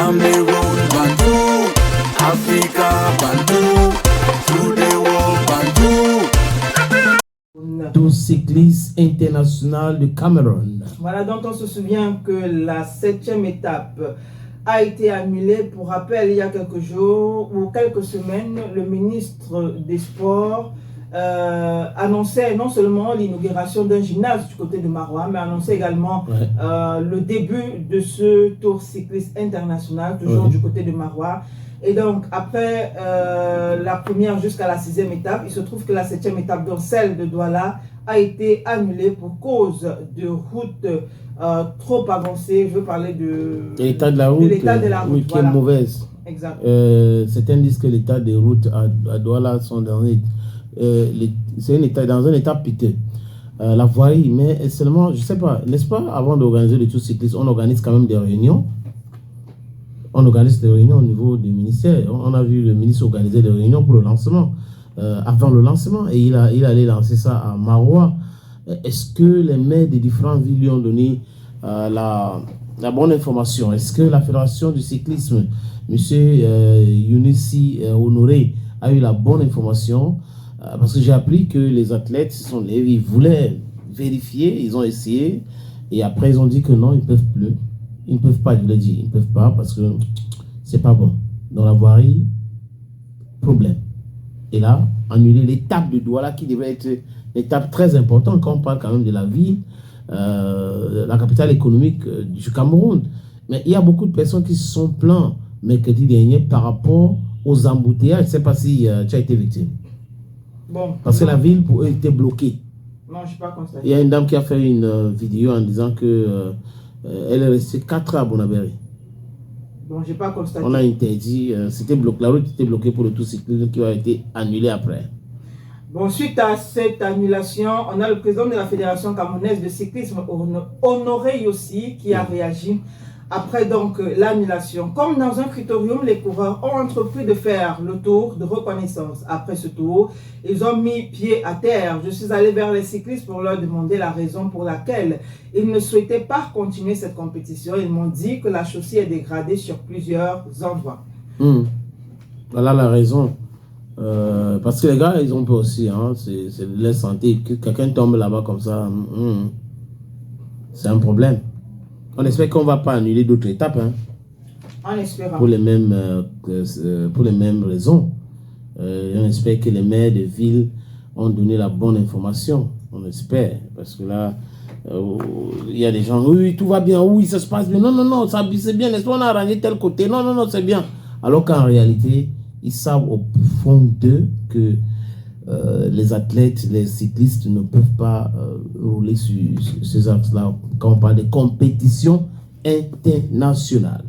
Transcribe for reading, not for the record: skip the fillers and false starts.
Cameroon, Bantou, Africa, Bantou, through the world, Bantou. Tour cycliste international du Cameroun. Voilà, donc on se souvient que la 7e étape a été annulée. Pour rappel, il y a quelques jours ou quelques semaines, le ministre des Sports annonçait non seulement l'inauguration d'un gymnase du côté de Maroua, mais annonçait également le début de ce tour cycliste international, toujours du côté de Maroua. Et donc, après la première jusqu'à la 6e étape, il se trouve que la 7e étape, donc celle de Douala, a été annulée pour cause de route trop avancée. Je veux parler de l'état de la route, oui, qui voilà. Est mauvaise. Exact. Certains disent que l'état des routes à Douala sont dans dans un état piteux. La voirie, mais seulement, je ne sais pas, n'est-ce pas, avant d'organiser le tour cycliste, on organise quand même des réunions. On organise des réunions au niveau du ministère. On a vu le ministre organiser des réunions pour le lancement, avant le lancement, et il allait lancer ça à Maroua. Est-ce que les maires des différentes villes lui ont donné la bonne information? Est-ce que la Fédération du cyclisme, M. Younissi Honoré, a eu la bonne information? Parce que j'ai appris que les athlètes se sont levés, ils voulaient vérifier, ils ont essayé, et après ils ont dit que non, ils ne peuvent plus. Ils ne peuvent pas, je l'ai dit, ils ne peuvent pas parce que c'est pas bon. Dans la voirie, problème. Et là, annuler l'étape de Douala qui devait être une étape très importante quand on parle quand même de la ville, la capitale économique du Cameroun. Mais il y a beaucoup de personnes qui se sont plaintes mercredi dernier par rapport aux embouteillages. Je ne sais pas si tu as été victime. Bon, parce que la ville, pour eux, était bloquée. Non, je n'ai pas constaté. Il y a une dame qui a fait une vidéo en disant que elle est restée 4 heures à Bonabéry. Bon, je n'ai pas constaté. On a interdit, la route était bloquée pour le tour cycliste qui a été annulé après. Bon, suite à cette annulation, on a le président de la Fédération camerounaise de cyclisme, Honoré Yossi, qui a réagi après donc l'annulation. Comme dans un critérium, les coureurs ont entrepris de faire le tour de reconnaissance. Après ce tour, ils ont mis pied à terre. Je suis allé vers les cyclistes pour leur demander la raison pour laquelle ils ne souhaitaient pas continuer cette compétition. Ils m'ont dit que la chaussée est dégradée sur plusieurs endroits. Voilà la raison. Parce que les gars, ils ont peur aussi. Hein, c'est de leur santé. Que quelqu'un tombe là-bas comme ça, c'est un problème. On espère qu'on ne va pas annuler d'autres étapes. Hein, en espérant. Pour les mêmes raisons. On espère que les maires de ville ont donné la bonne information. On espère. Parce que là, il y a des gens, oui, tout va bien, oui, ça se passe bien. Non, non, non, c'est bien. Est-ce qu'on a arrangé tel côté? Non, non, non, c'est bien. Alors qu'en réalité, ils savent au fond d'eux que les athlètes, les cyclistes ne peuvent pas rouler sur ces axes-là quand on parle de compétition internationale.